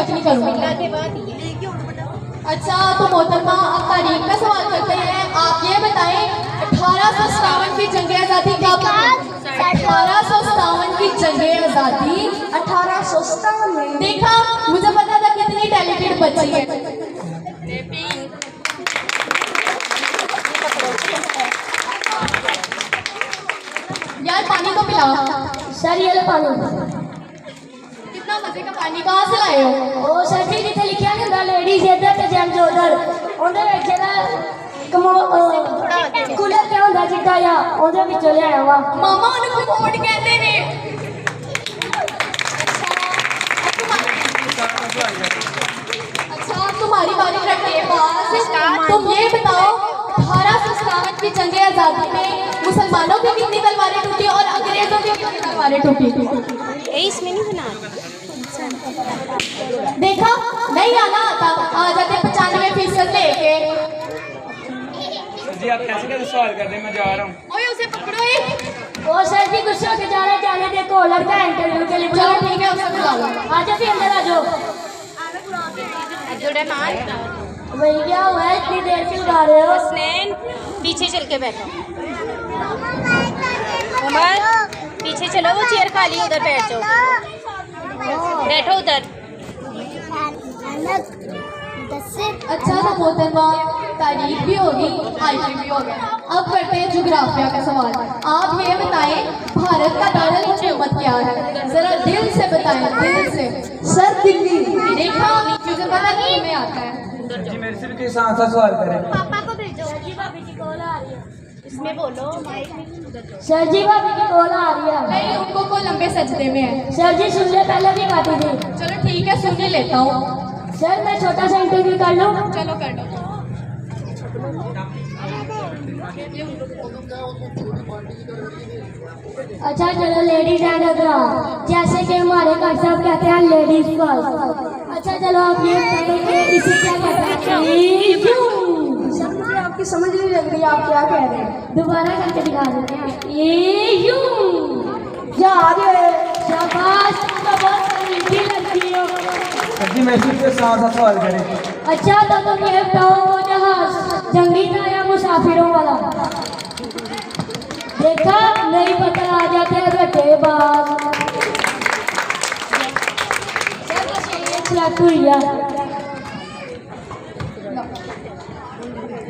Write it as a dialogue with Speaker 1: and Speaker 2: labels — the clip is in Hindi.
Speaker 1: चेक नहीं करूँगी। अच्छा तो मोहतरमा अब तारीख का सवाल करते हैं। आप ये बताएं 1857 की जंग आज़ादी कब? 1857 की जंग आज़ादी
Speaker 2: 1857 में।
Speaker 1: देखा, मुझे पता था कितनी टैलेंटेड बच्ची है। यार पानी तो पिलाओ।
Speaker 2: सर ये लो पानी।
Speaker 1: कितना मजे का पानी कहाँ से लाए हो?
Speaker 2: ओ सर जी जिथे लिखा नहीं होता लेडीज इधर ते जेंट्स उधर, ਉਹਦੇ ਵਿੱਚ ਕੂਲਰ ਕਿਆ ਹੁੰਦਾ ਜਿੱਦਾਂ ਆ ਉਹਦੇ ਵਿੱਚੋਂ ਲਿਆਇਆ ਵਾ।
Speaker 1: मामा उन्हें कमोड कहते ने। अच्छा तुम्हारी बारी रखते हैं पास। तुम ये बताओ 1857 की जंग आज़ादी में मुसलमानों की कितनी तलवारें टूटी और अंग्रेजों की कितनी तलवारें टूटी?
Speaker 3: इसमें नहीं बना।
Speaker 1: देखा, नहीं आना आता, आ जाते 95% लेके।
Speaker 4: जी आप कैसे कैसे सवाल कर रहे हैं? मैं जा रहा हूँ।
Speaker 1: ओए उसे पकड़ो ये।
Speaker 2: ओ सर जी गुस्से होके जाने दे को लड़का है इंटरव्यू के लिए।
Speaker 1: चलो ठीक है, उसे बुला लो।
Speaker 2: आ जाओ फिर अंदर आ जाओ। वही क्या हुआ है इतनी देर से उठा रहे हो?
Speaker 3: हसनैन पीछे चल के बैठो। उमर पीछे चलो, वो चेयर खाली उधर बैठ जाओ। बैठो उधर।
Speaker 1: अच्छा तो मोहतरमा तारीख भी होगी, आईटी भी हो गया। अब करते हैं ज्योग्राफिया का सवाल। आप ये बताएं भारत का दारुल हुकूमत क्या है? जरा दिल से बताएं, दिल से।
Speaker 2: सर दिल्ली।
Speaker 1: देखा, मुझे पता नहीं में आता है।
Speaker 4: जी मेरे से भी कोई आसान सवाल करें।
Speaker 3: पापा को भेजो। जी भाभी की कॉल आ रही है। इसमें बोलो माइक में।
Speaker 2: सर जी भाभी की कॉल आ रही है।
Speaker 1: नहीं, उनको को लंबे सजदे में है।
Speaker 2: सर जी सुन ले, पहले भी काटी थी।
Speaker 1: चलो ठीक है, सुन ही लेता हूँ।
Speaker 2: सर मैं छोटा सा इंटरव्यू कर लूँ?
Speaker 1: चलो कर लो।
Speaker 2: अच्छा चलो लेडीज एंड अगर जैसे कि हमारे घर साहब कहते हैं लेडीज फर्स्ट। अच्छा चलो आप ये बताइए कि इसे क्या कहते हैं? क्यों आपकी समझ नहीं लग रही, आप क्या कह रहे हैं? दोबारा करके दिखा देते हैं। याद है, शाबाश, तुम तो बहुत मीठी लगती हो।
Speaker 4: जी मेरे से कोई आसान सवाल करें।
Speaker 2: अच्छा तो तुम ये बताओ वो जहाज जंगली था या मुसाफिरों वाला? देखा, नहीं पता आ जाते हैं रटे बाज। चलो हुई है।